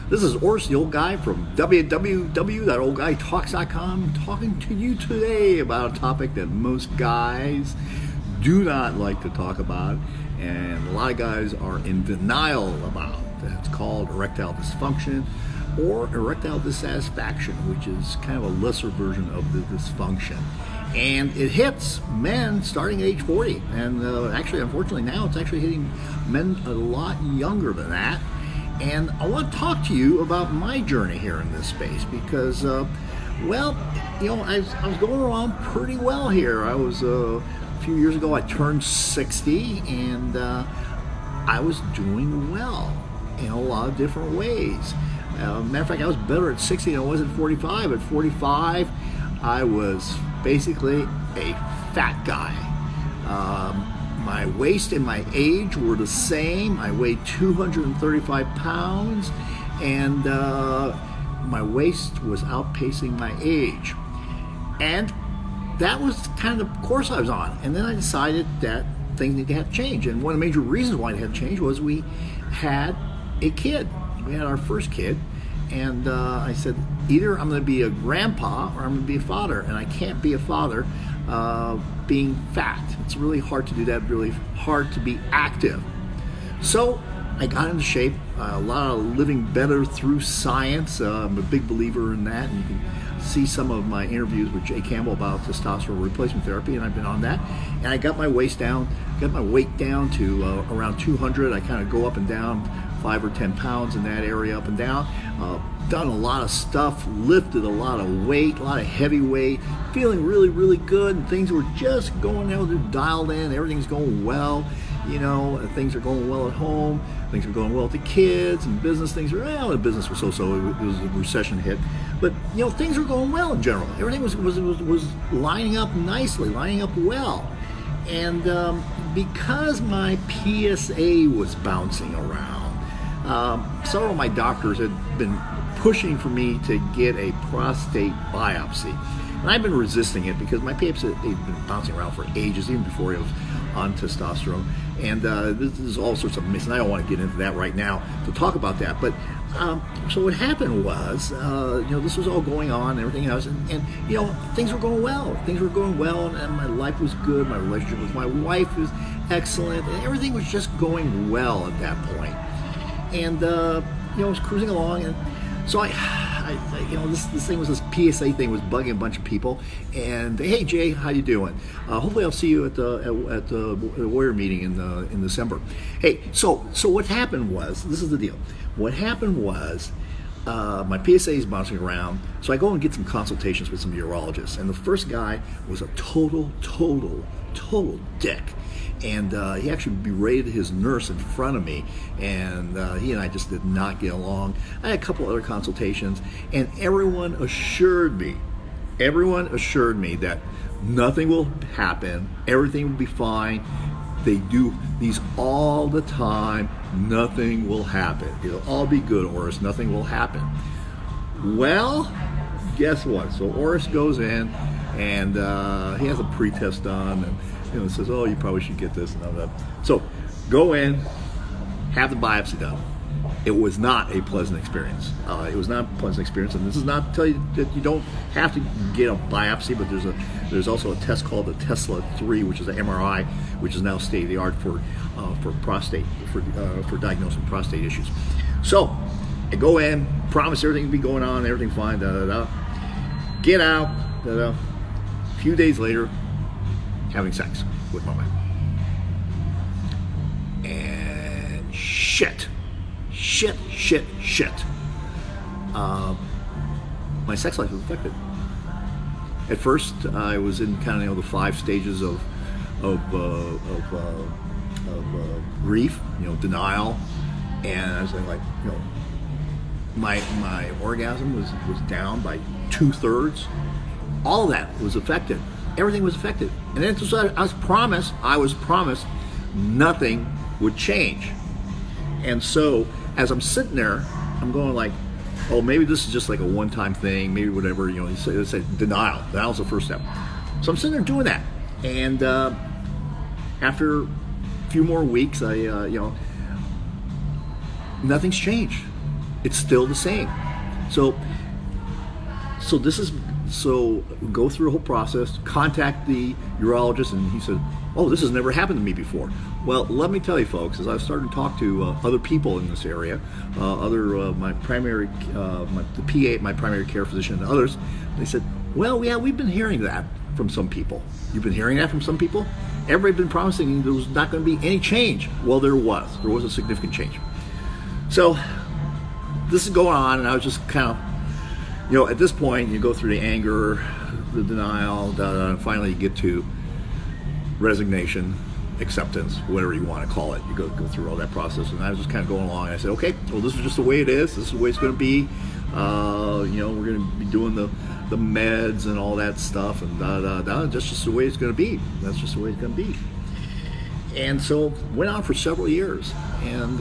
This is Orris, the old guy from www.oldguytalks.com, talking to you today about a topic that most guys do not like to talk about, and a lot of guys are in denial about. It's called erectile dysfunction or erectile dissatisfaction, which is kind of a lesser version of the dysfunction. And it hits men starting at age 40. And actually, unfortunately, now it's actually hitting men a lot younger than that. And I want to talk to you about my journey here in this space because, well, you know, I was going along pretty well here. I was, a few years ago, I turned 60, and I was doing well in a lot of different ways. Matter of fact, I was better at 60 than I was at 45. At 45, I was basically a fat guy. My waist and my age were the same. I weighed 235 pounds, and my waist was outpacing my age. And that was kind of the course I was on. And then I decided that things need to have change. And one of the major reasons why it had to change was we had a kid. We had our first kid. And I said, either I'm going to be a grandpa or I'm going to be a father. And I can't be a father being fat. It's really hard to do that, really hard to be active. So I got into shape, a lot of living better through science. I'm a big believer in that. And you can see some of my interviews with Jay Campbell about testosterone replacement therapy, and I've been on that. And I got my waist down, got my weight down to around 200. I kind of go up and down 5 or 10 pounds in that area, up and down. Done a lot of stuff, lifted a lot of weight, a lot of heavy weight, feeling really, really good, and things were just going, they're dialed in, everything's going well, you know, things are going well at home, things are going well with the kids, and business things are, well, the business was so-so, it was a recession hit, but, you know, things were going well in general. Everything was lining up nicely, lining up well, and because my PSA was bouncing around, several of my doctors had been pushing for me to get a prostate biopsy. And I've been resisting it because my PSA had been bouncing around for ages, even before I was on testosterone. And this is all sorts of myths, and I don't want to get into that right now to talk about that. But so what happened was, you know, this was all going on and everything else, and you know, things were going well. Things were going well, and my life was good. My relationship with my wife was excellent, and everything was just going well at that point. And you know, I was cruising along, and so I you know, this PSA thing was bugging a bunch of people. And hey, Jay, how you doing? Hopefully, I'll see you at the Warrior meeting in December. Hey, so what happened was, this is the deal. What happened was, my PSA is bouncing around, so I go and get some consultations with some urologists. And the first guy was a total dick. And he actually berated his nurse in front of me, and he and I just did not get along. I had a couple other consultations, and everyone assured me that nothing will happen, everything will be fine. They do these all the time, nothing will happen. It'll all be good, Orris, nothing will happen. Well, guess what? So Orris goes in, and he has a pre-test done, and you know, says, oh, you probably should get this and all that. So go in, have the biopsy done. It was not a pleasant experience. It was not a pleasant experience, and this is not to tell you that you don't have to get a biopsy, but there's also a test called the Tesla 3, which is an MRI, which is now state of the art for prostate, for diagnosing prostate issues. So I go in, promise everything will be going on, everything fine, get out, A few days later, having sex with my wife. And shit. My sex life was affected. At first, I was in kind of, you know, the 5 stages of grief, you know, denial, and I was like, you know, my orgasm was down by 2/3. All of that was affected. Everything was affected. And then I was promised nothing would change. And so as I'm sitting there, I'm going like, oh, maybe this is just like a one-time thing, maybe whatever, you know, it's a denial. Denial's the first step. So I'm sitting there doing that. And after a few more weeks, you know, nothing's changed. it's still the same. So this is, so go through the whole process, contact the urologist, and he said, oh, this has never happened to me before. Well, let me tell you, folks, as I started to talk to other people in this area, my primary, the PA, my primary care physician, and others, they said, well, yeah, we've been hearing that from some people. You've been hearing that from some people? Everybody's been promising there was not going to be any change. Well, there was. There was a significant change. So this is going on, and I was just kind of, at this point, you go through the anger, the denial, and finally you get to resignation, acceptance, whatever you want to call it. You go through all that process, and I was just kind of going along. And I said, okay, well, this is just the way it is. This is the way it's going to be. We're going to be doing the meds and all that stuff, and that's just the way it's going to be. That's just the way it's going to be. And so went on for several years. And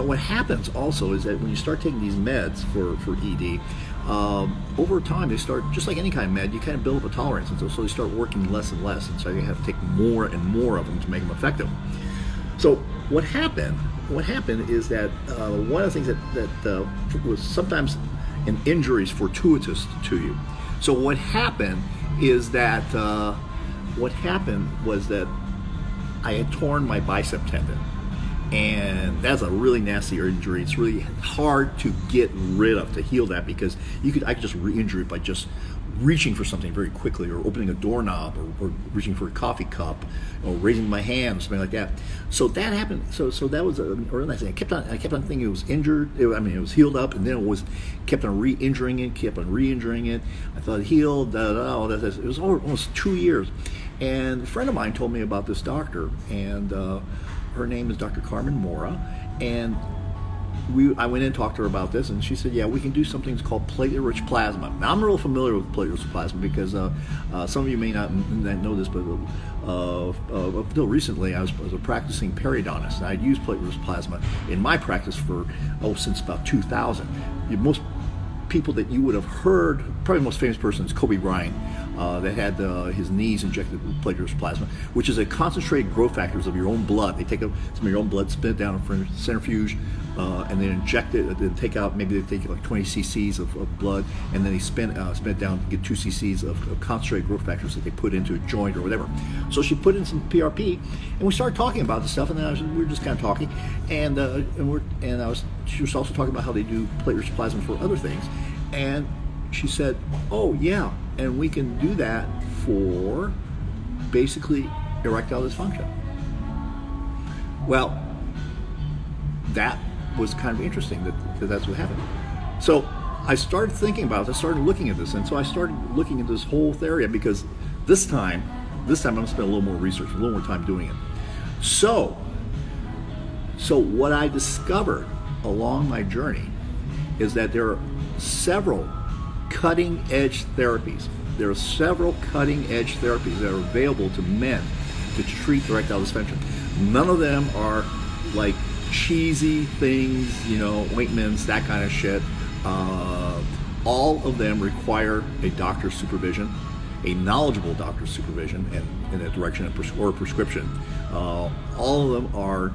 what happens also is that when you start taking these meds for ED, over time they start, just like any kind of med, you kind of build up a tolerance, and so they start working less and less, and so you have to take more and more of them to make them effective. So what happened is that one of the things that was sometimes an injury is fortuitous to you. So what happened is that was that I had torn my bicep tendon, and that's a really nasty injury. It's really hard to get rid of, to heal that, because I could just re-injure it by just reaching for something very quickly, or opening a doorknob, or reaching for a coffee cup, or raising my hand, something like that. So that happened. So that was a really nice thing. I kept on thinking it was injured. It was healed up, and then it kept on re-injuring it. I thought it healed. It was almost 2 years. And a friend of mine told me about this doctor, and her name is Dr. Carmen Mora, and I went in and talked to her about this, and she said, yeah, we can do something called platelet-rich plasma. Now, I'm real familiar with platelet-rich plasma because some of you may not know this, but until recently, I was a practicing periodontist, and I'd used platelet-rich plasma in my practice since about 2000. Most people that you would have heard, probably the most famous person is Kobe Bryant, that had his knees injected with platelet-rich plasma, which is a concentrated growth factors of your own blood. They take some of your own blood, spin it down in a centrifuge, and then inject it, then take out, maybe they take like 20 cc's of blood, and then they spin it down to get 2 cc's of concentrated growth factors that they put into a joint or whatever. So she put in some PRP, and we started talking about this stuff, and then we were just kind of talking, and she was also talking about how they do platelet-rich plasma for other things, and she said, oh yeah, and we can do that for basically erectile dysfunction. Well, that was kind of interesting that's what happened. So I started thinking about it, I started looking at this, and so I started looking at this whole area, because this time I'm going to spend a little more research, a little more time doing it. So what I discovered along my journey is that there are several cutting-edge therapies. There are several cutting-edge therapies that are available to men to treat erectile dysfunction. None of them are like cheesy things, ointments, that kind of shit. All of them require a doctor's supervision, a knowledgeable doctor's supervision, and in a direction or a prescription. All of them are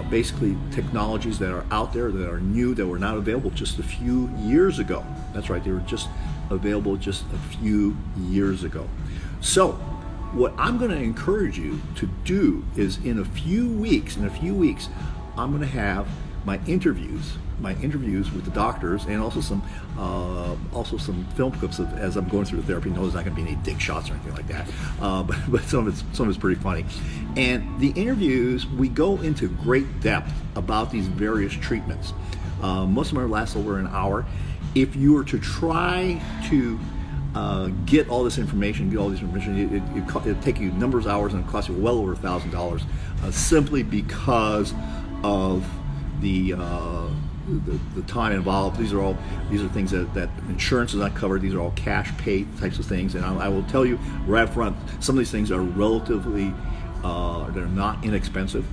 basically technologies that are out there, that are new, that were not available just a few years ago. That's right, they were just available just a few years ago. So what I'm going to encourage you to do is in a few weeks, I'm going to have my interviews with the doctors, and also some film clips of as I'm going through the therapy. No, there's not going to be any dick shots or anything like that, but some of it's pretty funny. And the interviews, we go into great depth about these various treatments. Most of them last over an hour. If you were to try to get all this information, it'd take you numbers of hours, and it cost you well over $1,000, simply because of the time involved. These are things that insurance is not covered. These are all cash paid types of things, and I will tell you right up front, some of these things are relatively they're not inexpensive.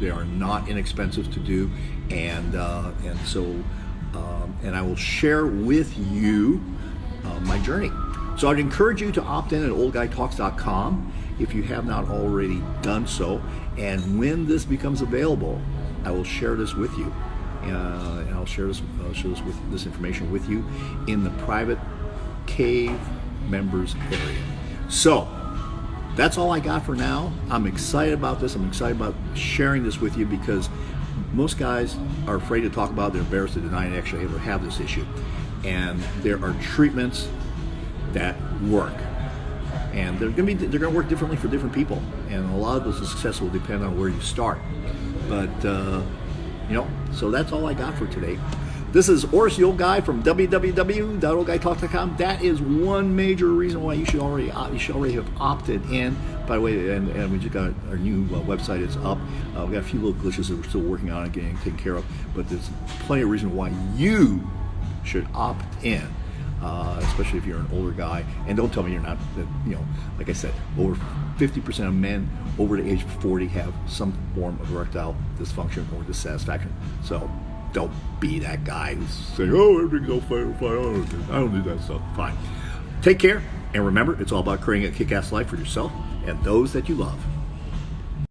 They are not inexpensive to do, and I will share with you my journey. So I'd encourage you to opt in at oldguytalks.com if you have not already done so, and when this becomes available, I will share this with you. and I'll share this information with you in the private cave members area. So that's all I got for now. I'm excited about this. I'm excited about sharing this with you because most guys are afraid to talk about it. They're embarrassed to deny it actually ever have this issue. And there are treatments that work. And they're going to work differently for different people. And a lot of the success will depend on where you start. But, so that's all I got for today. This is Oris, the old guy from www.oldguytalk.com. That is one major reason why you should already have opted in. By the way, and we just got our new website. It's up. We've got a few little glitches that we're still working on and getting taken care of. But there's plenty of reason why you should opt in, especially if you're an older guy. And don't tell me you're not. Like I said, over 50% of men over the age of 40 have some form of erectile dysfunction or dissatisfaction. So don't be that guy who's saying, "Oh, everything's all fine. I don't need that stuff." Fine. Take care, and remember, it's all about creating a kick-ass life for yourself and those that you love.